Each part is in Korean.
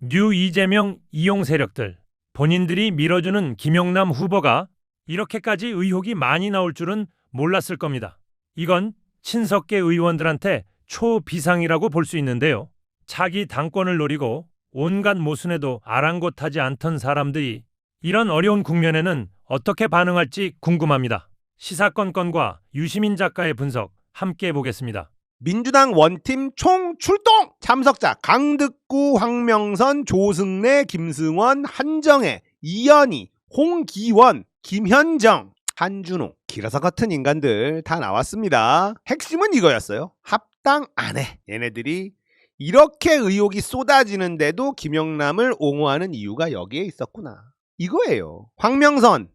뉴 이재명 이용 세력들, 본인들이 밀어주는 김용남 후보가 이렇게까지 의혹이 많이 나올 줄은 몰랐을 겁니다. 이건 친석계 의원들한테 초비상이라고 볼 수 있는데요. 자기 당권을 노리고 온갖 모순에도 아랑곳하지 않던 사람들이 이런 어려운 국면에는 어떻게 반응할지 궁금합니다. 시사건건과 유시민 작가의 분석 함께 보겠습니다. 민주당 원팀 총출동! 참석자 강득구, 황명선, 조승래, 김승원, 한정혜, 이현희, 홍기원, 김현정, 한준호, 길어서 같은 인간들 다 나왔습니다. 핵심은 이거였어요. 합당 안 해. 얘네들이 이렇게 의혹이 쏟아지는데도 김영남을 옹호하는 이유가 여기에 있었구나. 이거예요. 황명선,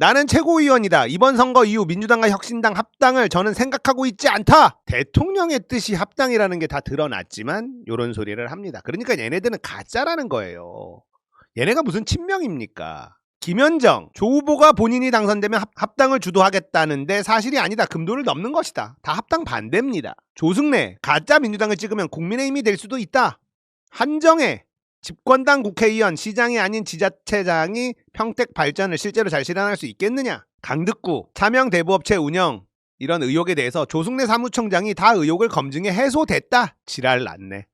나는 최고위원이다. 이번 선거 이후 민주당과 혁신당 합당을 저는 생각하고 있지 않다. 대통령의 뜻이 합당이라는 게 다 드러났지만 이런 소리를 합니다. 그러니까 얘네들은 가짜라는 거예요. 얘네가 무슨 친명입니까? 김현정, 조 후보가 본인이 당선되면 합당을 주도하겠다는데 사실이 아니다. 금도를 넘는 것이다. 다 합당 반대입니다. 조승래, 가짜 민주당을 찍으면 국민의힘이 될 수도 있다. 한정혜, 집권당 국회의원, 시장이 아닌 지자체장이 평택 발전을 실제로 잘 실현할 수 있겠느냐. 강득구, 차명 대부업체 운영, 이런 의혹에 대해서 조승래 사무총장이 다 의혹을 검증해 해소됐다. 지랄 났네.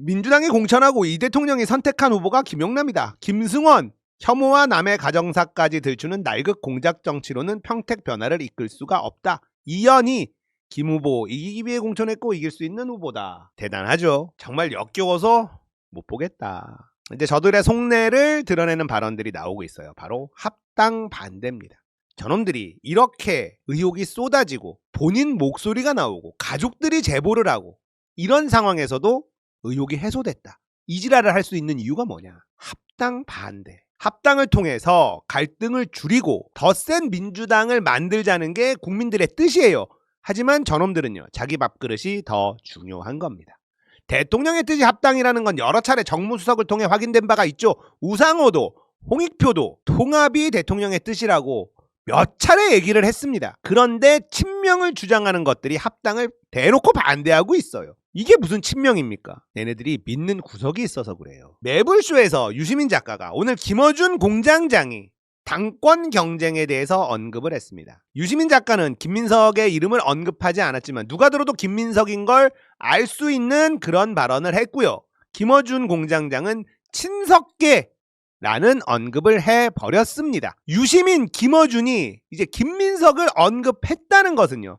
민주당이 공천하고 이 대통령이 선택한 후보가 김용남이다. 김승원, 혐오와 남의 가정사까지 들추는 날극 공작 정치로는 평택 변화를 이끌 수가 없다. 이현희, 김 후보 이기기 위해 공천했고 이길 수 있는 후보다. 대단하죠. 정말 역겨워서 못 보겠다. 이제 저들의 속내를 드러내는 발언들이 나오고 있어요. 바로 합당 반대입니다. 저놈들이 이렇게 의혹이 쏟아지고 본인 목소리가 나오고 가족들이 제보를 하고 이런 상황에서도 의혹이 해소됐다. 이 지랄을 할 수 있는 이유가 뭐냐? 합당 반대. 합당을 통해서 갈등을 줄이고 더 센 민주당을 만들자는 게 국민들의 뜻이에요. 하지만 저놈들은요, 자기 밥그릇이 더 중요한 겁니다. 대통령의 뜻이 합당이라는 건 여러 차례 정무수석을 통해 확인된 바가 있죠. 우상호도 홍익표도 통합이 대통령의 뜻이라고 몇 차례 얘기를 했습니다. 그런데 친명을 주장하는 것들이 합당을 대놓고 반대하고 있어요. 이게 무슨 친명입니까? 얘네들이 믿는 구석이 있어서 그래요. 매불쇼에서 유시민 작가가 오늘 김어준 공장장이 당권 경쟁에 대해서 언급을 했습니다. 유시민 작가는 김민석의 이름을 언급하지 않았지만 누가 들어도 김민석인 걸 알 수 있는 그런 발언을 했고요. 김어준 공장장은 친석계라는 언급을 해버렸습니다. 유시민, 김어준이 이제 김민석을 언급했다는 것은요,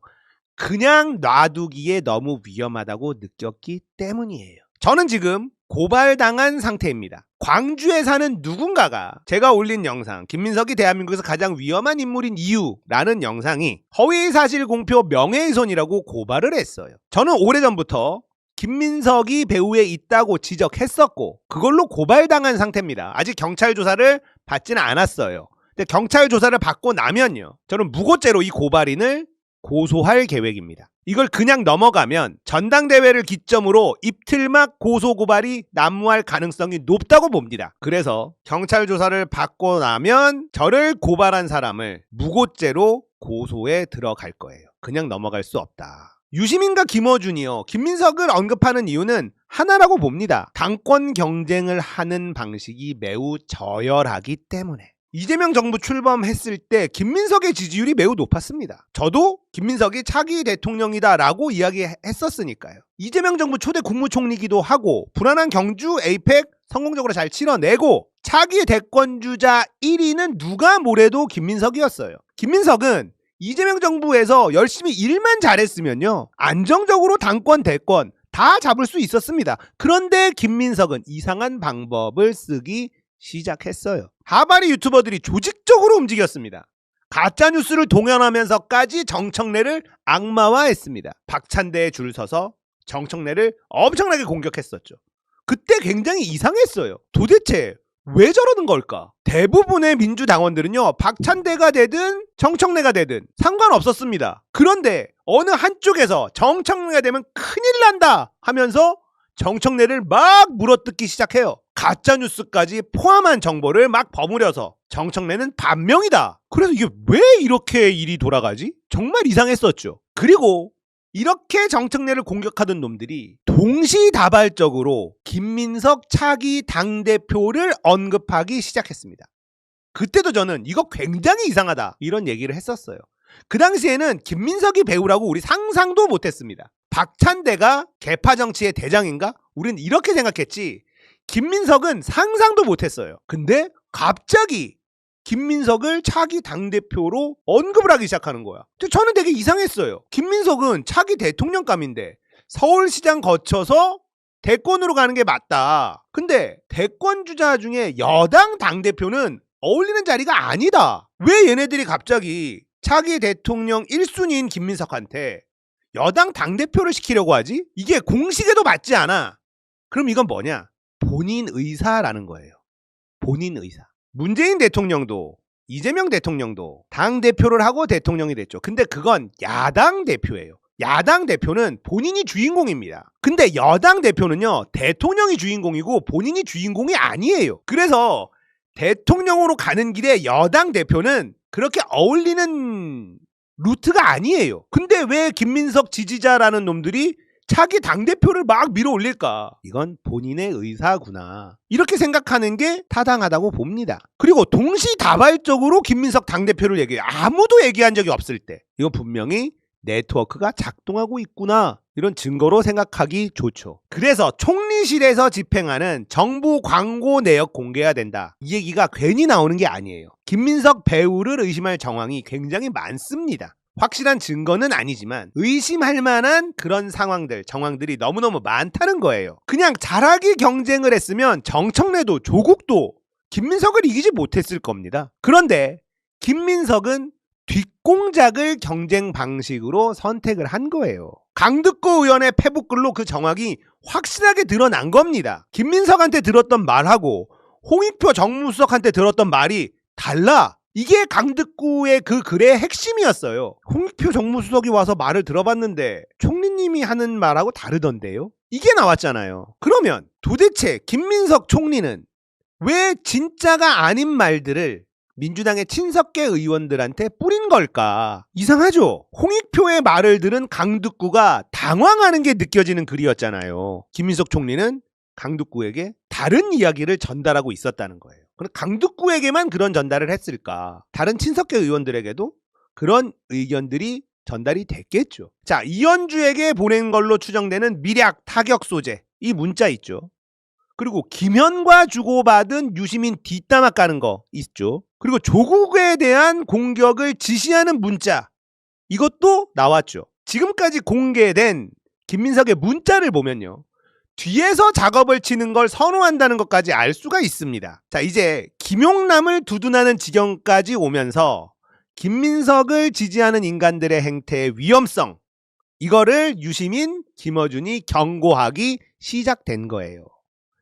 그냥 놔두기에 너무 위험하다고 느꼈기 때문이에요. 저는 지금 고발당한 상태입니다. 광주에 사는 누군가가 제가 올린 영상, 김민석이 대한민국에서 가장 위험한 인물인 이유라는 영상이 허위사실 공표 명예훼손이라고 고발을 했어요. 저는 오래전부터 김민석이 배후에 있다고 지적했었고 그걸로 고발당한 상태입니다. 아직 경찰 조사를 받지는 않았어요. 근데 경찰 조사를 받고 나면요, 저는 무고죄로 이 고발인을 고소할 계획입니다. 이걸 그냥 넘어가면 전당대회를 기점으로 입틀막 고소고발이 난무할 가능성이 높다고 봅니다. 그래서 경찰 조사를 받고 나면 저를 고발한 사람을 무고죄로 고소에 들어갈 거예요. 그냥 넘어갈 수 없다. 유시민과 김어준이요, 김민석을 언급하는 이유는 하나라고 봅니다. 당권 경쟁을 하는 방식이 매우 저열하기 때문에. 이재명 정부 출범했을 때 김민석의 지지율이 매우 높았습니다. 저도 김민석이 차기 대통령이다 라고 이야기했었으니까요. 이재명 정부 초대 국무총리기도 하고 불안한 경주 에이펙 성공적으로 잘 치러내고 차기 대권주자 1위는 누가 뭐래도 김민석이었어요. 김민석은 이재명 정부에서 열심히 일만 잘했으면요, 안정적으로 당권 대권 다 잡을 수 있었습니다. 그런데 김민석은 이상한 방법을 쓰기 시작했어요. 하바리 유튜버들이 조직적으로 움직였습니다. 가짜뉴스를 동원하면서까지 정청래를 악마화했습니다. 박찬대에 줄 서서 정청래를 엄청나게 공격했었죠. 그때 굉장히 이상했어요. 도대체 왜 저러는 걸까? 대부분의 민주당원들은요, 박찬대가 되든 정청래가 되든 상관없었습니다. 그런데 어느 한쪽에서 정청래가 되면 큰일 난다 하면서 정청래를 막 물어뜯기 시작해요. 가짜뉴스까지 포함한 정보를 막 버무려서 정청래는 반명이다. 그래서 이게 왜 이렇게 일이 돌아가지? 정말 이상했었죠. 그리고 이렇게 정청래를 공격하던 놈들이 동시다발적으로 김민석 차기 당대표를 언급하기 시작했습니다. 그때도 저는 이거 굉장히 이상하다 이런 얘기를 했었어요. 그 당시에는 김민석이 배우라고 우리 상상도 못했습니다. 박찬대가 개파 정치의 대장인가? 우린 이렇게 생각했지 김민석은 상상도 못했어요. 근데 갑자기 김민석을 차기 당대표로 언급을 하기 시작하는 거야. 저는 되게 이상했어요. 김민석은 차기 대통령감인데 서울시장 거쳐서 대권으로 가는 게 맞다. 근데 대권 주자 중에 여당 당대표는 어울리는 자리가 아니다. 왜 얘네들이 갑자기 차기 대통령 1순위인 김민석한테 여당 당대표를 시키려고 하지? 이게 공식에도 맞지 않아. 그럼 이건 뭐냐? 본인 의사라는 거예요. 본인 의사. 문재인 대통령도 이재명 대통령도 당대표를 하고 대통령이 됐죠. 근데 그건 야당 대표예요. 야당 대표는 본인이 주인공입니다. 근데 여당 대표는요, 대통령이 주인공이고 본인이 주인공이 아니에요. 그래서 대통령으로 가는 길에 여당 대표는 그렇게 어울리는 루트가 아니에요. 근데 왜 김민석 지지자라는 놈들이 차기 당대표를 막 밀어 올릴까? 이건 본인의 의사구나. 이렇게 생각하는 게 타당하다고 봅니다. 그리고 동시다발적으로 김민석 당대표를 얘기해요. 아무도 얘기한 적이 없을 때. 이건 분명히 네트워크가 작동하고 있구나. 이런 증거로 생각하기 좋죠. 그래서 총리실에서 집행하는 정부 광고 내역 공개해야 된다. 이 얘기가 괜히 나오는 게 아니에요. 김민석 배우를 의심할 정황이 굉장히 많습니다. 확실한 증거는 아니지만 의심할 만한 그런 상황들, 정황들이 너무너무 많다는 거예요. 그냥 잘하기 경쟁을 했으면 정청래도 조국도 김민석을 이기지 못했을 겁니다. 그런데 김민석은 뒷공작을 경쟁 방식으로 선택을 한 거예요. 강득구 의원의 페북글로 그 정황이 확실하게 드러난 겁니다. 김민석한테 들었던 말하고 홍익표 정무수석한테 들었던 말이 달라. 이게 강득구의 그 글의 핵심이었어요. 홍익표 정무수석이 와서 말을 들어봤는데 총리님이 하는 말하고 다르던데요? 이게 나왔잖아요. 그러면 도대체 김민석 총리는 왜 진짜가 아닌 말들을 민주당의 친석계 의원들한테 뿌린 걸까? 이상하죠? 홍익표의 말을 들은 강득구가 당황하는 게 느껴지는 글이었잖아요. 김민석 총리는 강득구에게 다른 이야기를 전달하고 있었다는 거예요. 그럼 강득구에게만 그런 전달을 했을까? 다른 친석계 의원들에게도 그런 의견들이 전달이 됐겠죠. 자, 이현주에게 보낸 걸로 추정되는 밀약 타격 소재, 이 문자 있죠. 그리고 김현과 주고받은 유시민 뒷담화 까는 거 있죠. 그리고 조국에 대한 공격을 지시하는 문자, 이것도 나왔죠. 지금까지 공개된 김민석의 문자를 보면요, 뒤에서 작업을 치는 걸 선호한다는 것까지 알 수가 있습니다. 자, 이제 김용남을 두둔하는 지경까지 오면서 김민석을 지지하는 인간들의 행태의 위험성, 이거를 유시민, 김어준이 경고하기 시작된 거예요.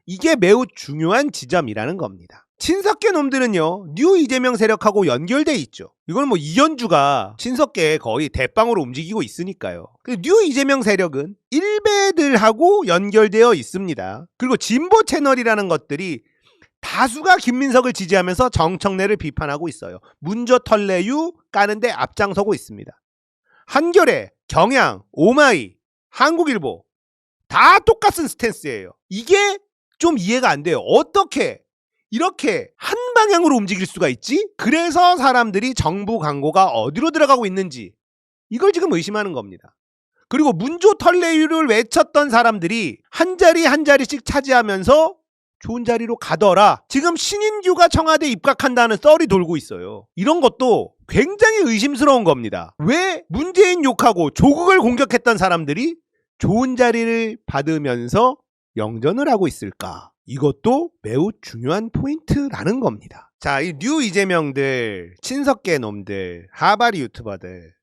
이게 매우 중요한 지점이라는 겁니다. 친석계 놈들은요, 뉴 이재명 세력하고 연결돼 있죠. 이건 뭐 이현주가 친석계에 거의 대빵으로 움직이고 있으니까요. 뉴 이재명 세력은 일베들하고 연결되어 있습니다. 그리고 진보 채널이라는 것들이 다수가 김민석을 지지하면서 정청래를 비판하고 있어요. 문조 털레유 까는데 앞장서고 있습니다. 한겨레, 경향, 오마이, 한국일보 다 똑같은 스탠스예요. 이게 좀 이해가 안 돼요. 어떻게 이렇게 한 방향으로 움직일 수가 있지? 그래서 사람들이 정부 광고가 어디로 들어가고 있는지 이걸 지금 의심하는 겁니다. 그리고 문조 털레유를 외쳤던 사람들이 한 자리 한 자리씩 차지하면서 좋은 자리로 가더라. 지금 신인규가 청와대 입각한다는 썰이 돌고 있어요. 이런 것도 굉장히 의심스러운 겁니다. 왜 문재인 욕하고 조국을 공격했던 사람들이 좋은 자리를 받으면서 영전을 하고 있을까? 이것도 매우 중요한 포인트라는 겁니다. 자, 이 뉴 이재명들, 친석계 놈들, 하바리 유튜버들,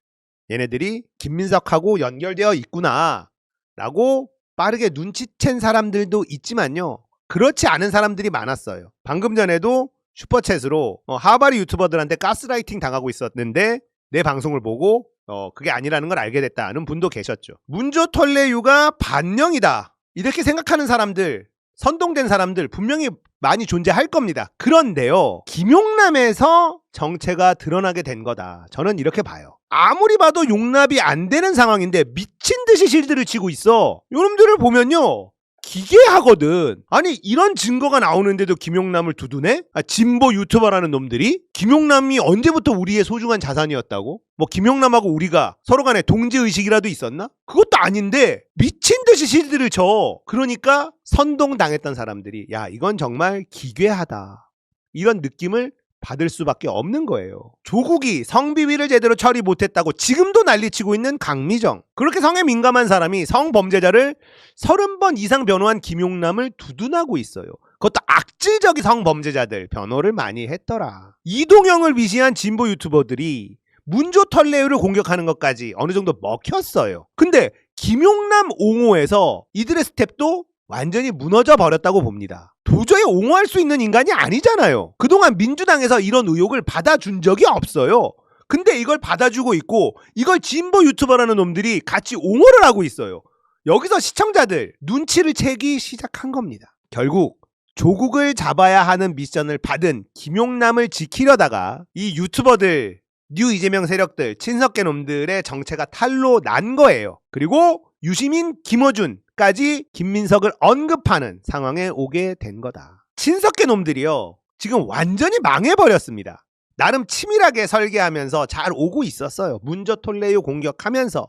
얘네들이 김민석하고 연결되어 있구나 라고 빠르게 눈치챈 사람들도 있지만요, 그렇지 않은 사람들이 많았어요. 방금 전에도 슈퍼챗으로 하바리 유튜버들한테 가스라이팅 당하고 있었는데 내 방송을 보고 그게 아니라는 걸 알게 됐다는 분도 계셨죠. 문조 털레유가 반영이다 이렇게 생각하는 사람들, 선동된 사람들 분명히 많이 존재할 겁니다. 그런데요, 김용남에서 정체가 드러나게 된 거다. 저는 이렇게 봐요. 아무리 봐도 용납이 안 되는 상황인데 미친 듯이 실드를 치고 있어. 요놈들을 보면요. 기괴하거든. 아니 이런 증거가 나오는데도 김용남을 두두네? 진보 유튜버라는 놈들이? 김용남이 언제부터 우리의 소중한 자산이었다고? 뭐 김용남하고 우리가 서로 간에 동지의식이라도 있었나? 그것도 아닌데 미친 듯이 실드를 쳐. 그러니까 선동당했던 사람들이 야 이건 정말 기괴하다. 이런 느낌을 받을 수밖에 없는 거예요. 조국이 성비위를 제대로 처리 못했다고 지금도 난리치고 있는 강미정. 그렇게 성에 민감한 사람이 성범죄자를 30번 이상 변호한 김용남을 두둔하고 있어요. 그것도 악질적인 성범죄자들 변호를 많이 했더라. 이동영을 위시한 진보 유튜버들이 문조 털레유를 공격하는 것까지 어느 정도 먹혔어요. 근데 김용남 옹호에서 이들의 스텝도 완전히 무너져 버렸다고 봅니다. 도저히 옹호할 수 있는 인간이 아니잖아요. 그동안 민주당에서 이런 의혹을 받아준 적이 없어요. 근데 이걸 받아주고 있고 이걸 진보 유튜버라는 놈들이 같이 옹호를 하고 있어요. 여기서 시청자들 눈치를 채기 시작한 겁니다. 결국 조국을 잡아야 하는 미션을 받은 김용남을 지키려다가 이 유튜버들, 뉴 이재명 세력들, 친석계 놈들의 정체가 탄로 난 거예요. 그리고 유시민, 김어준까지 김민석을 언급하는 상황에 오게 된 거다. 친석계 놈들이요. 지금 완전히 망해버렸습니다. 나름 치밀하게 설계하면서 잘 오고 있었어요. 문저 톨레유 공격하면서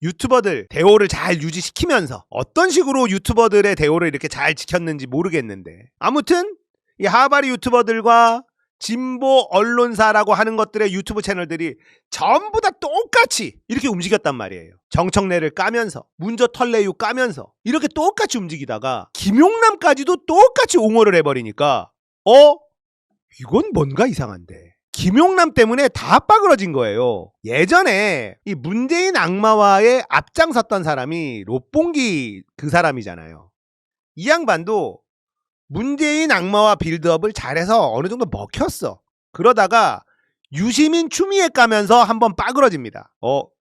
유튜버들 대오를 잘 유지시키면서 어떤 식으로 유튜버들의 대오를 이렇게 잘 지켰는지 모르겠는데 아무튼 이 하바리 유튜버들과 진보 언론사라고 하는 것들의 유튜브 채널들이 전부 다 똑같이 이렇게 움직였단 말이에요. 정청래를 까면서 문저 털레유 까면서 이렇게 똑같이 움직이다가 김용남까지도 똑같이 옹호를 해버리니까 이건 뭔가 이상한데 김용남 때문에 다 빠그러진 거예요. 예전에 이 문재인 악마화에 앞장섰던 사람이 롯봉기 그 사람이잖아요. 이 양반도 문재인 악마화 빌드업을 잘해서 어느 정도 먹혔어. 그러다가 유시민 추미애 까면서 한번 빠그러집니다.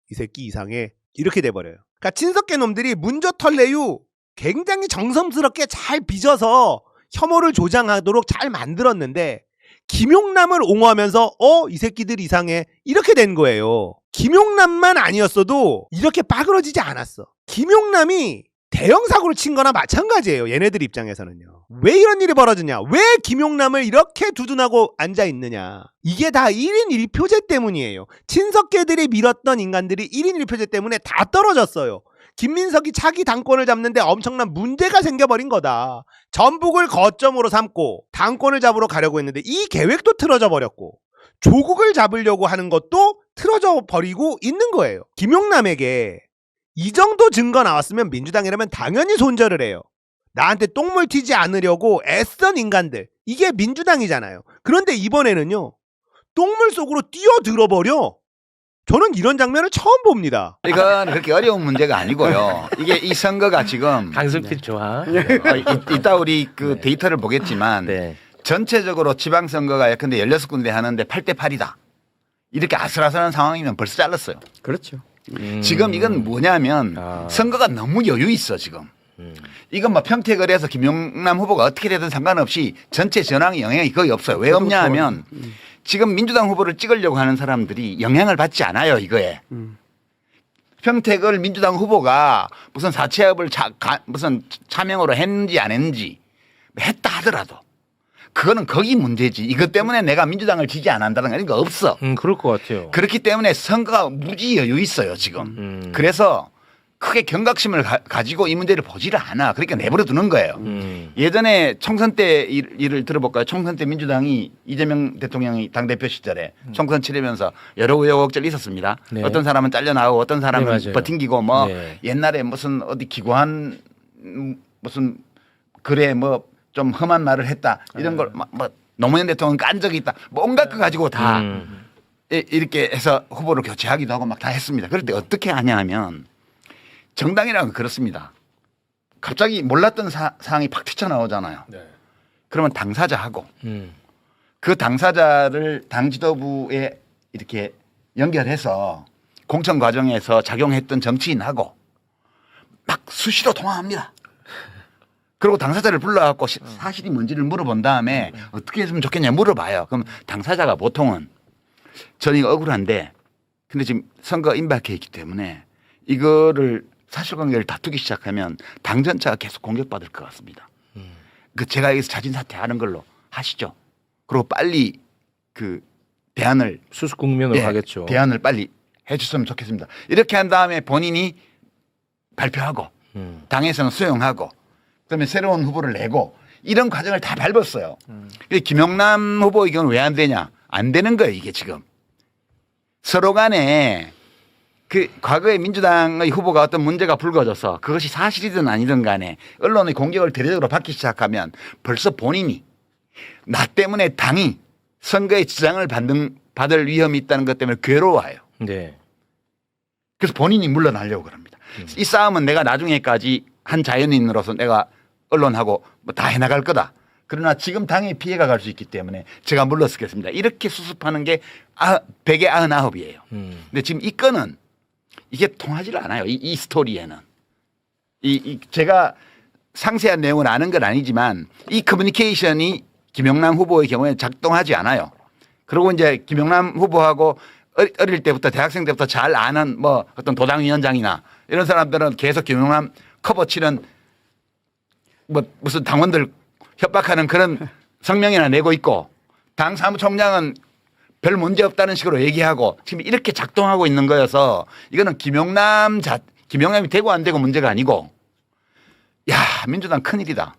이 새끼 이상해. 이렇게 돼버려요. 그러니까 친석계 놈들이 문저 털레유 굉장히 정성스럽게 잘 빚어서 혐오를 조장하도록 잘 만들었는데 김용남을 옹호하면서 이 새끼들 이상해. 이렇게 된 거예요. 김용남만 아니었어도 이렇게 빠그러지지 않았어. 김용남이 대형 사고를 친 거나 마찬가지예요. 얘네들 입장에서는요. 왜 이런 일이 벌어지냐? 왜 김용남을 이렇게 두둔하고 앉아있느냐? 이게 다 1인 1표제 때문이에요. 친석계들이 밀었던 인간들이 1인 1표제 때문에 다 떨어졌어요. 김민석이 차기 당권을 잡는데 엄청난 문제가 생겨버린 거다. 전북을 거점으로 삼고 당권을 잡으러 가려고 했는데 이 계획도 틀어져 버렸고 조국을 잡으려고 하는 것도 틀어져 버리고 있는 거예요. 김용남에게 이 정도 증거 나왔으면 민주당이라면 당연히 손절을 해요. 나한테 똥물 튀지 않으려고 애쓴 인간들. 이게 민주당이잖아요. 그런데 이번에는요. 똥물 속으로 뛰어들어버려. 저는 이런 장면을 처음 봅니다. 이건 그렇게 어려운 문제가 아니고요. 이게 이 선거가 지금 강승필 좋아. 이따 우리 그 데이터를 보겠지만 네. 전체적으로 지방선거가 예컨대 16군데 하는데 8대 8이다. 이렇게 아슬아슬한 상황이면 벌써 잘랐어요. 그렇죠. 지금 이건 뭐냐면 선거가 너무 여유 있어 지금. 이건 뭐 평택을 해서 김용남 후보가 어떻게 되든 상관없이 전체 전황에 영향이 거의 없어요. 왜 없냐 하면 지금 민주당 후보를 찍으려고 하는 사람들이 영향을 받지 않아요 이거에. 평택을 민주당 후보가 무슨 사채업을 무슨 차명으로 했는지 안 했는지 했다 하더라도 그거는 거기 문제지. 이것 때문에 내가 민주당을 지지 안 한다는 거 이런 거 없어. 그럴 것 같아요. 그렇기 때문에 선거가 무지 여유 있어요 지금. 그래서 크게 경각심을 가지고 이 문제를 보지를 않아. 그러니까 내버려 두는 거예요. 예전에 총선 때 일을 들어볼까요? 총선 때 민주당이 이재명 대통령이 당대표 시절에 총선 치르면서 여러 우여곡절이 있었습니다. 네. 어떤 사람은 잘려나오고 어떤 사람은 네, 버팅기고 뭐 네. 옛날에 무슨 어디 기고한 무슨 글에 뭐 좀 험한 말을 했다. 이런 걸 뭐 노무현 대통령 깐 적이 있다. 뭐 온갖 거 가지고 다 이렇게 해서 후보를 교체하기도 하고 막 다 했습니다. 그럴 때 어떻게 하냐 하면 정당이라는 건 그렇습니다. 갑자기 몰랐던 사항이 팍 튀쳐나오잖아요. 네. 그러면 당사자하고 그 당사자를 당 지도부에 이렇게 연결해서 공천 과정에서 작용했던 정치인하고 막 수시로 통화합니다. 그리고 당사자를 불러갖고 사실이 뭔지를 물어본 다음에 어떻게 했으면 좋겠냐 물어봐요. 그럼 당사자가 보통은 저는 이거 억울한데 근데 지금 선거 임박해 있기 때문에 이거를 사실관계를 다투기 시작하면 당전자가 계속 공격받을 것 같습니다. 그 제가 여기서 자진 사퇴하는 걸로 하시죠. 그리고 빨리 그 대안을 수습 국면으로 예, 가겠죠. 대안을 빨리 해줬으면 좋겠습니다. 이렇게 한 다음에 본인이 발표하고 당에서는 수용하고 그다음에 새로운 후보를 내고 이런 과정을 다 밟았어요. 근데 김용남 후보의 경우는 왜 안 되냐? 안 되는 거예요. 이게 지금 서로 간에 그 과거에 민주당의 후보가 어떤 문제가 불거져서 그것이 사실이든 아니든 간에 언론의 공격을 대대적으로 받기 시작하면 벌써 본인이 나 때문에 당이 선거에 지장을 받을 위험이 있다는 것 때문에 괴로워해요. 네. 그래서 본인이 물러나려고 그럽니다. 이 싸움은 내가 나중에까지 한 자연인으로서 내가 언론하고 뭐 다 해나갈 거다. 그러나 지금 당에 피해가 갈 수 있기 때문에 제가 물러서겠습니다. 이렇게 수습하는 게 100에 99이에요. 근데 지금 이 건은 이게 통하지를 않아요. 이 스토리에는. 제가 상세한 내용을 아는 건 아니지만 이 커뮤니케이션이 김용남 후보의 경우에 작동하지 않아요. 그리고 이제 김용남 후보하고 어릴 때부터 대학생 때부터 잘 아는 뭐 어떤 도당위원장이나 이런 사람들은 계속 김용남 커버 치는 뭐 무슨 당원들 협박하는 그런 성명이나 내고 있고 당 사무총장은 별 문제 없다는 식으로 얘기하고 지금 이렇게 작동하고 있는 거여서 이거는 김용남이 되고 안 되고 문제가 아니고 야 민주당 큰일이다.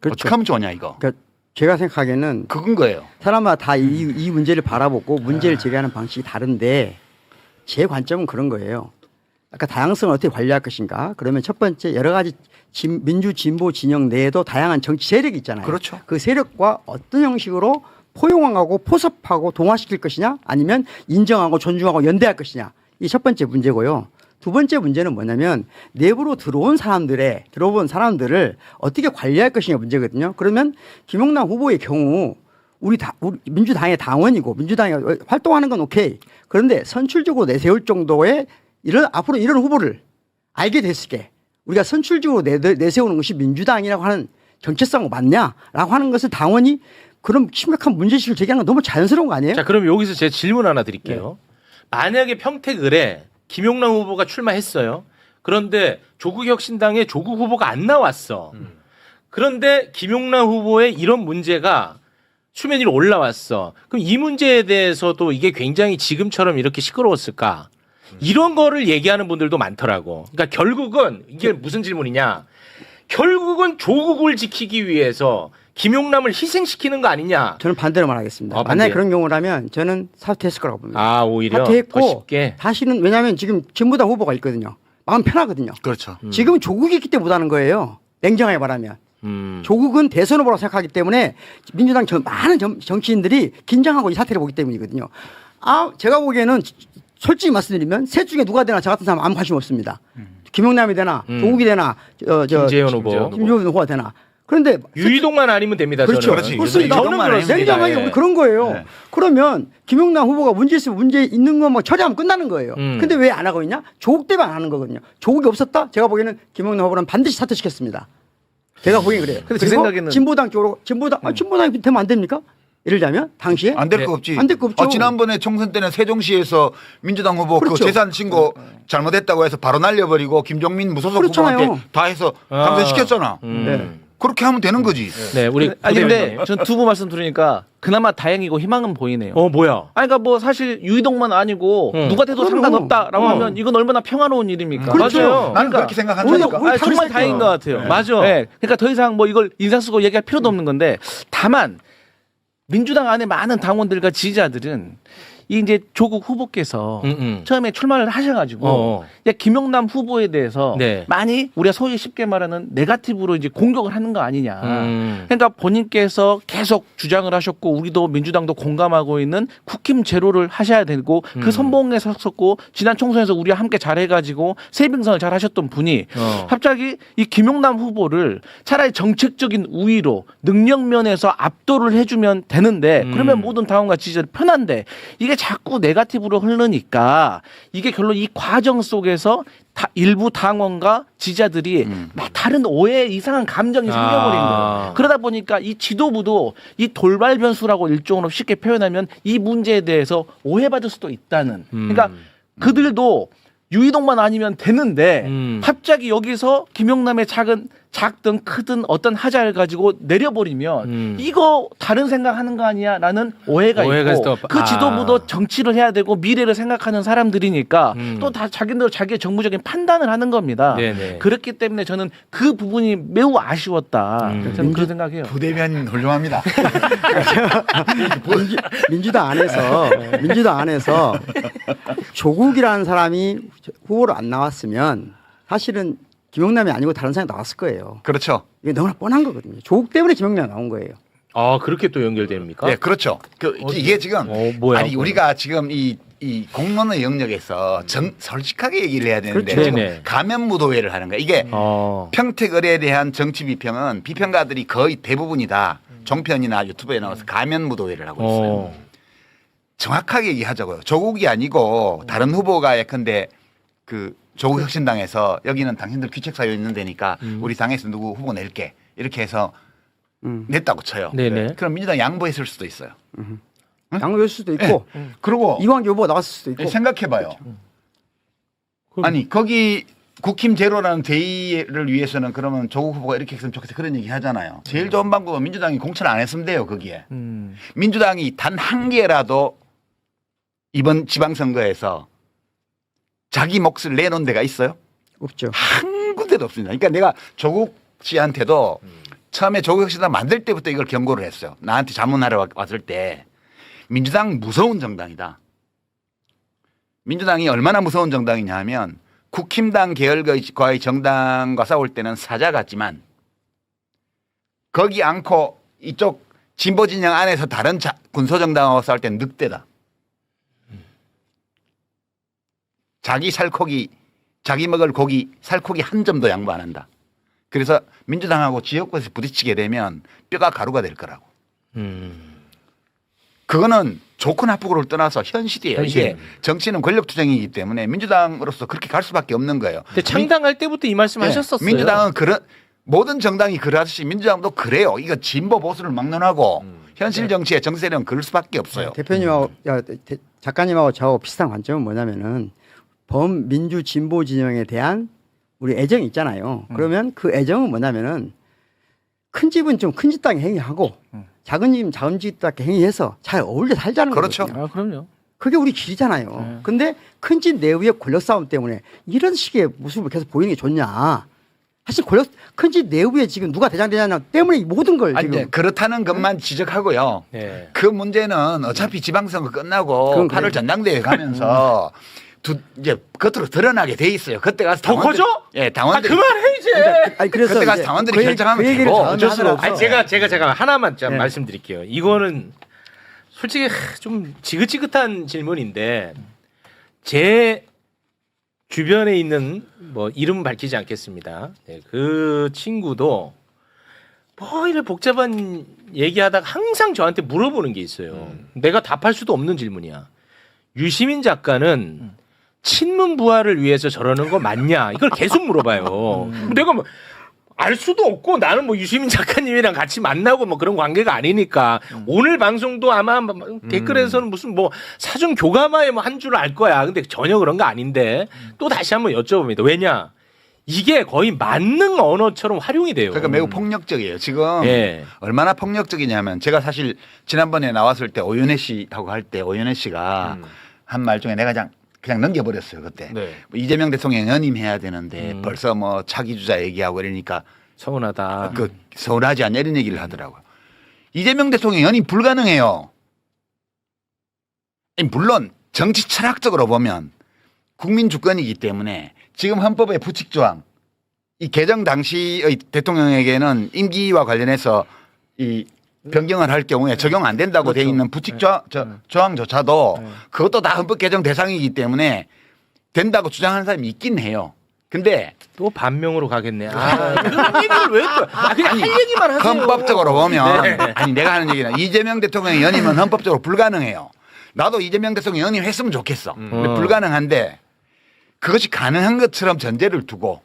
그렇죠. 어떻게 하면 좋으냐 이거. 그러니까 제가 생각하기에는 그건 거예요. 사람마다 다 이 문제를 바라보고 문제를 제기하는 방식이 다른데 제 관점은 그런 거예요. 아까 다양성을 어떻게 관리할 것인가? 그러면 첫 번째 여러 가지 민주 진보 진영 내에도 다양한 정치 세력이 있잖아요. 그렇죠. 그 세력과 어떤 형식으로 포용하고 포섭하고 동화시킬 것이냐 아니면 인정하고 존중하고 연대할 것이냐. 이 첫 번째 문제고요. 두 번째 문제는 뭐냐면 내부로 들어온 사람들을 어떻게 관리할 것이냐 문제거든요. 그러면 김용남 후보의 경우 우리 민주당의 당원이고 민주당이 활동하는 건 오케이. 그런데 선출적으로 내세울 정도의 앞으로 이런 후보를 알게 됐을 때 우리가 선출적으로 내세우는 것이 민주당이라고 하는 정체성 맞냐라고 하는 것을 당원이 그런 심각한 문제의식을 제기하는 건 너무 자연스러운 거 아니에요? 자, 그럼 여기서 제 질문 하나 드릴게요. 만약에 평택을에 김용남 후보가 출마했어요. 그런데 조국혁신당의 조국 후보가 안 나왔어. 그런데 김용남 후보의 이런 문제가 수면 위로 올라왔어. 그럼 이 문제에 대해서도 이게 굉장히 지금처럼 이렇게 시끄러웠을까? 이런 거를 얘기하는 분들도 많더라고. 그러니까 결국은 이게 무슨 질문이냐? 결국은 조국을 지키기 위해서 김용남을 희생시키는 거 아니냐? 저는 반대로 말하겠습니다. 만약에 반대요? 그런 경우라면 저는 사퇴했을 거라고 봅니다. 아, 오히려 더 사퇴했고 쉽게. 다시는 왜냐하면 지금 진보당 후보가 있거든요. 마음 편하거든요. 그렇죠. 지금은 조국이 있기 때문에 못하는 거예요. 냉정하게 말하면. 조국은 대선 후보라고 생각하기 때문에 민주당 많은 정치인들이 긴장하고 이 사태를 보기 때문이거든요. 제가 보기에는 솔직히 말씀드리면 셋 중에 누가 되나 저 같은 사람 아무 관심 없습니다. 김용남이 되나 조국이 되나 김재현 후보. 김재현 후보가 되나. 그런데 유이동만 아니면 됩니다. 그렇죠. 저는. 그렇습니다. 저는 그렇습니다. 냉정하게 예. 우리 그런 거예요. 네. 그러면 김용남 후보가 문제 있으면 문제 있는 것만 처리하면 끝나는 거예요. 근데 왜 안 하고 있냐? 조국 때문에 안 하는 거거든요. 조국이 없었다? 제가 보기에는 김용남 후보는 반드시 사퇴시켰습니다. 제가 보기엔 그래요. 근데 제 그리고 생각에는- 진보당 쪽으로 진보당이 되면 안 됩니까? 예를 들자면 당시에 안 될 네. 거 없지. 안될거 없죠. 지난번에 총선 때는 세종시에서 민주당 후보 그렇죠. 그 재산 신고 잘못했다고 해서 바로 날려버리고 김종민 무소속 그렇잖아요. 후보한테 다 해서 당선시켰잖아. 네. 그렇게 하면 되는 거지. 네, 우리 아니 근데 부대변인님. 전 두 분 말씀 들으니까 그나마 다행이고 희망은 보이네요. 뭐야? 아니 그러니까 뭐 사실 유이동만 아니고 누가 돼도 그럼요. 상관없다라고 하면 이건 얼마나 평화로운 일입니까? 그렇죠. 맞아요. 나는 그렇게 생각한다니까. 우리 아니, 정말 타겟 다행인 것 같아요. 맞아. 네, 그러니까 더 이상 뭐 이걸 인상 쓰고 얘기할 필요도 없는 건데 다만 민주당 안에 많은 당원들과 지지자들은 이 이제 조국 후보께서 처음에 출마를 하셔가지고 야, 김용남 후보에 대해서 네. 많이 우리가 소위 쉽게 말하는 네거티브로 이제 공격을 하는 거 아니냐. 그러니까 본인께서 계속 주장을 하셨고 우리도 민주당도 공감하고 있는 국힘 제로를 하셔야 되고 그 선봉에 섰었고 지난 총선에서 우리와 함께 잘해가지고 세빙선을 잘 하셨던 분이 갑자기 이 김용남 후보를 차라리 정책적인 우위로 능력 면에서 압도를 해주면 되는데 그러면 모든 당원과 지지자들 편한데 이게 자꾸 네거티브로 흐르니까 이게 결론 이 과정 속에서 일부 당원과 지지자들이 막 다른 오해 이상한 감정이 생겨버린 거예요. 그러다 보니까 이 지도부도 이 돌발 변수라고 일종으로 쉽게 표현하면 이 문제에 대해서 오해받을 수도 있다는. 그러니까 그들도 유이동만 아니면 되는데 음. 갑자기 여기서 김영남의 작든 크든 어떤 하자를 가지고 내려버리면 이거 다른 생각하는 거 아니야라는 오해가 오해가 있고 또- 그 아. 지도부도 정치를 해야 되고 미래를 생각하는 사람들이니까 또 다 자기들 자기의 정무적인 판단을 하는 겁니다. 네네. 그렇기 때문에 저는 그 부분이 매우 아쉬웠다. 저는 그런 생각해요. 부대변인 훌륭합니다. 민주당 안에서 조국이라는 사람이 후보로 안 나왔으면 사실은 김영남이 아니고 다른 사람이 나왔을 거예요. 그렇죠. 이게 너무나 뻔한 거거든요. 조국 때문에 김영남이 나온 거예요. 아 그렇게 또 연결됩니까? 네, 그렇죠. 이게 지금 뭐야? 아니 우리가 지금 이 공론의 영역에서 솔직하게 얘기를 해야 되는데 그렇죠. 지금 네네. 가면무도회를 하는 거야. 이게 어. 평택을에 대한 정치 비평은 비평가들이 거의 대부분이 다 종편이나 유튜브에 나와서 가면무도회를 하고 있어요. 어. 정확하게 얘기하자고요. 조국이 아니고 다른 후보가 예컨대 그 조국 혁신당에서 여기는 당신들 귀책 사유 있는 데니까 우리 당에서 누구 후보 낼게 이렇게 해서 냈다고 쳐요. 네네. 그럼 민주당 양보했을 수도 있어요. 양보할 수도 있고 그리고 이왕 후보가 나왔을 수도 있고. 생각해봐요. 아니 거기 국힘 제로라는 대의를 위해서는 그러면 조국 후보가 이렇게 했으면 좋겠다 그런 얘기 하잖아요. 제일 좋은 방법은 민주당이 공천을 안 했으면 돼요. 거기에. 민주당이 단 한 개라도 이번 지방선거에서 자기 몫을 내놓은 데가 있어요? 없죠. 한 군데도 없습니다. 그러니까 내가 조국 씨한테도 처음에 조국 혁신당 만들 때부터 이걸 경고를 했어요. 나한테 자문하러 왔을 때 민주당 무서운 정당이다. 민주당이 얼마나 무서운 정당이냐 하면 국힘당 계열과의 정당과 싸울 때는 사자 같지만 거기 않고 이쪽 진보 진영 안에서 다른 군소정당하고 싸울 때는 늑대다. 자기 살코기, 자기 먹을 고기, 살코기 한 점도 양보 안 한다. 그래서 민주당하고 지역구에서 부딪히게 되면 뼈가 가루가 될 거라고. 그거는 좋고 나쁘고를 떠나서 현실이에요. 이게 현실. 정치는 권력투쟁이기 때문에 민주당으로서 그렇게 갈 수밖에 없는 거예요. 근데 창당할 때부터 이 말씀 네, 하셨었어요. 민주당은 모든 정당이 그러듯이 민주당도 그래요. 이거 진보 보수를 막론하고 현실 정치의 정세력은 그럴 수밖에 없어요. 대표님하고 작가님하고 저하고 비슷한 관점은 뭐냐면은 범민주 진보 진영에 대한 우리 애정이 있잖아요. 그러면 그 애정은 뭐냐면은 큰 집은 좀 큰 집 땅에 행위하고 작은 집은 작은 집 땅에 행위해서 잘 어울려 살자는 그렇죠. 거거든요. 아, 그럼요. 그게 우리 길이잖아요. 근데 큰 집 내부의 권력 싸움 때문에 이런 식의 모습을 계속 보이는 게 좋냐. 사실 큰 집 내부에 지금 누가 대장되냐 때문에 이 모든 걸 아니, 지금 이제 그렇다는 것만 지적하고요. 네. 그 문제는 어차피 지방선거 끝나고 그건 8월 그래요. 전당대회 가면서 이제 겉으로 드러나게 돼 있어요. 그때 가서 더 커져? 예, 아 당원들 그만해 이제. 아니 그래서 그때 가서 이제 당원들이 그 얘기- 결정하면 그 얘기를 되고 다음에 어쩔 수가 하더라도 없어요. 아니 제가 하나만 좀 네. 말씀드릴게요. 이거는 솔직히 좀 지긋지긋한 질문인데 제 주변에 있는 뭐 이름 밝히지 않겠습니다. 네, 그 친구도 뭐 이래 복잡한 얘기하다가 항상 저한테 물어보는 게 있어요. 내가 답할 수도 없는 질문이야. 유시민 작가는 친문 부활을 위해서 저러는 거 맞냐? 이걸 계속 물어봐요. 내가 뭐 알 수도 없고 나는 뭐 유시민 작가님이랑 같이 만나고 뭐 그런 관계가 아니니까 오늘 방송도 아마 댓글에서는 무슨 뭐 사전 교감하에 뭐 한 줄 알 거야. 근데 전혀 그런 거 아닌데 또 다시 한번 여쭤봅니다. 왜냐? 이게 거의 만능 언어처럼 활용이 돼요. 그러니까 매우 폭력적이에요. 지금 예. 얼마나 폭력적이냐면 제가 사실 지난번에 나왔을 때 오윤혜 씨하고 할 때 오윤혜 씨가 한 말 중에 내가 그냥 넘겨버렸어요. 그때 네. 뭐 이재명 대통령 연임해야 되는데 벌써 뭐 차기 주자 얘기하고 이러니까 서운하다. 그 서운하지 않냐 이런 얘기를 하더라고요. 이재명 대통령 연임 불가능해요. 물론 정치 철학적으로 보면 국민 주권이기 때문에 지금 헌법의 부칙 조항 이 개정 당시의 대통령에게는 임기와 관련해서 이 변경을 할 경우에 적용 안 된다고 돼 있는 부칙 조항조차도 그것도 다 헌법 개정 대상이기 때문에 된다고 주장하는 사람이 있긴 해요. 근데 또 반명으로 가겠네. 그런 얘기를 왜 또? 그냥 할 얘기만 하세요. 헌법적으로 보면 네. 아니 내가 하는 얘기는 이재명 대통령의 연임은 헌법적으로 불가능해요. 나도 이재명 대통령 연임했으면 좋겠어. 근데 불가능한데 그것이 가능한 것처럼 전제를 두고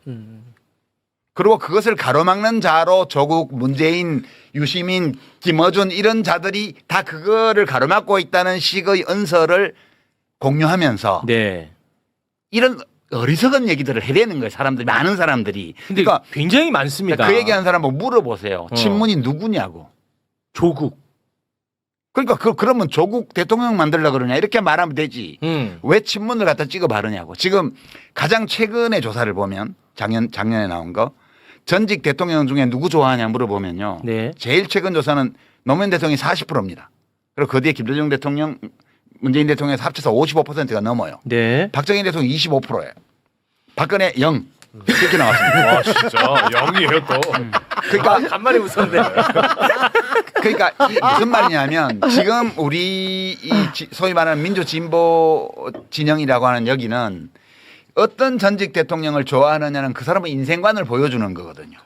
그리고 그것을 가로막는 자로 조국, 문재인, 유시민, 김어준 이런 자들이 다 그거를 가로막고 있다는 식의 언설을 공유하면서 네. 이런 어리석은 얘기들을 해대는 거예요. 사람들이 많은 사람들이. 근데 그러니까 굉장히 많습니다. 그 얘기하는 사람 뭐 물어보세요. 친문이 누구냐고. 조국. 그러니까 그러면 조국 대통령 만들려고 그러냐 이렇게 말하면 되지. 왜 친문을 갖다 찍어 바르냐고. 지금 가장 최근의 조사를 보면 작년에 나온 거 전직 대통령 중에 누구 좋아하냐 물어보면요. 네. 제일 최근 조사는 노무현 대통령이 40%입니다. 그리고 그 뒤에 김대중 대통령, 문재인 대통령에서 합쳐서 55%가 넘어요. 네. 박정희 대통령 25%예요. 박근혜 0 이렇게 나왔습니다. 와 진짜 영이에요 또. 그러니까 간만에 웃었네. 그러니까 무슨 말이냐면 지금 우리 소위 말하는 민주 진보 진영이라고 하는 여기는 어떤 전직 대통령을 좋아하느냐는 그 사람의 인생관을 보여주는 거거든요.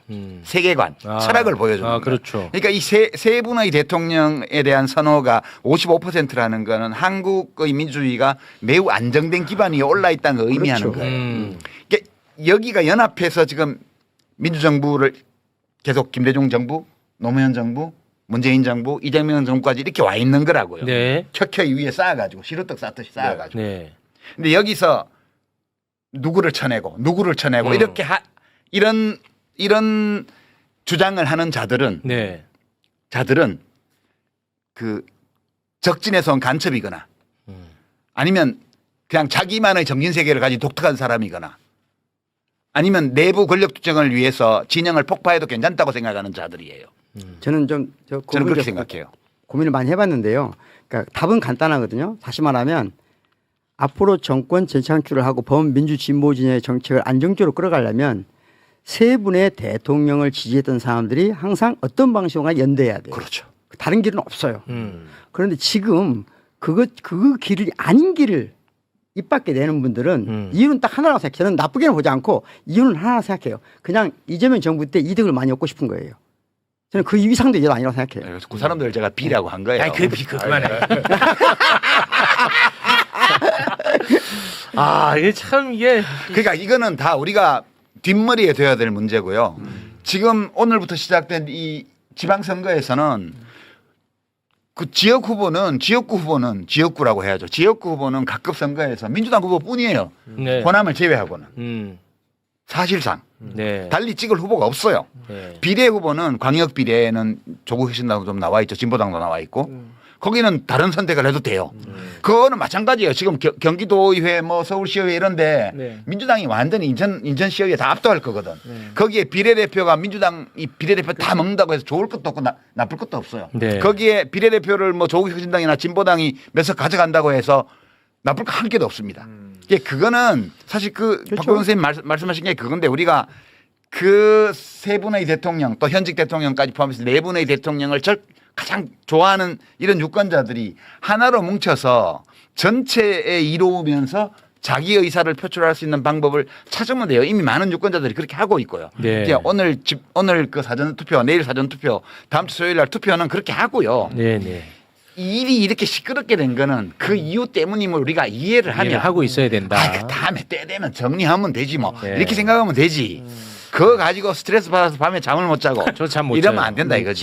세계관, 철학을 보여주는 거예요. 그렇죠. 그러니까 이 세 분의 대통령에 대한 선호가 55%라는 거는 한국의 민주주의가 매우 안정된 기반 위에 올라 있다는 걸 의미하는 그렇죠. 거예요. 그러니까 여기가 연합해서 지금 민주정부를 계속 김대중 정부, 노무현 정부, 문재인 정부, 이재명 정부까지 이렇게 와 있는 거라고요. 네. 켜켜이 위에 쌓아가지고 시루떡 쌓듯이 쌓아가지고. 네. 근데 여기서 누구를 쳐내고 이렇게 이런 주장을 하는 자들은 네. 그 적진에서 온 간첩이거나 아니면 그냥 자기만의 정신 세계를 가진 독특한 사람이거나 아니면 내부 권력 투쟁을 위해서 진영을 폭파해도 괜찮다고 생각하는 자들이에요. 저는 저는 그렇게 생각해요. 고민을 많이 해봤는데요. 그러니까 답은 간단하거든요. 다시 말하면 앞으로 정권 재창출을 하고 범민주 진보 진영의 정책을 안정적으로 끌어가려면 세 분의 대통령을 지지했던 사람들이 항상 어떤 방식으로 연대해야 돼요. 그렇죠. 다른 길은 없어요. 그런데 지금 그 길이 아닌 길을 입 밖에 내는 분들은 이유는 딱 하나라고 생각해요. 저는 나쁘게는 보지 않고 이유는 하나라고 생각해요. 그냥 이재명 정부 때 이득을 많이 얻고 싶은 거예요. 저는 그 이상도 이제 아니라고 생각해요. 그래서 그 사람들 제가 B라고 한 거예요. 아니 그만해. 이게 참 이게 그러니까 이거는 다 우리가 뒷머리에 둬야 될 문제고요. 지금 오늘부터 시작된 이 지방선거에서는 그 지역구 후보는 지역구라고 해야죠. 지역구 후보는 각급 선거에서 민주당 후보뿐이에요. 네. 호남을 제외하고는 사실상 네. 달리 찍을 후보가 없어요. 네. 비례 후보는 광역 비례는 조국 혁신당도 좀 나와 있죠. 진보당도 나와 있고 거기는 다른 선택을 해도 돼요. 그거는 마찬가지예요. 지금 경기도의회 뭐 서울시의회 이런데 네. 민주당이 완전히 인천시의회 다 압도할 거거든. 거기에 비례대표가 민주당 이 비례대표 다 먹는다고 해서 좋을 것도 없고 나쁠 것도 없어요. 네. 거기에 비례대표를 뭐 조국 혁신당이나 진보당이 몇 석 가져간다고 해서 나쁠 거 한 개도 없습니다. 그거는 사실 박근혜 선생님 말씀하신 게 그건데 우리가 그 세 분의 대통령 또 현직 대통령까지 포함해서 네 분의 대통령을 가장 좋아하는 이런 유권자들이 하나로 뭉쳐서 전체에 이루면서 자기 의사를 표출할 수 있는 방법을 찾으면 돼요. 이미 많은 유권자들이 그렇게 하고 있고요. 네. 이제 오늘 그 사전 투표, 내일 사전 투표, 다음 주 수요일 날 투표는 그렇게 하고요. 네, 네. 이 일이 이렇게 시끄럽게 된 거는 그 이유 때문임을 우리가 이해를 하면 이해를 하고 있어야 된다. 그 다음에 때 되면 정리하면 되지 뭐 네. 이렇게 생각하면 되지. 그거 가지고 스트레스 받아서 밤에 잠을 못 자고 저 잠 못 이러면 자요. 안 된다 이거지.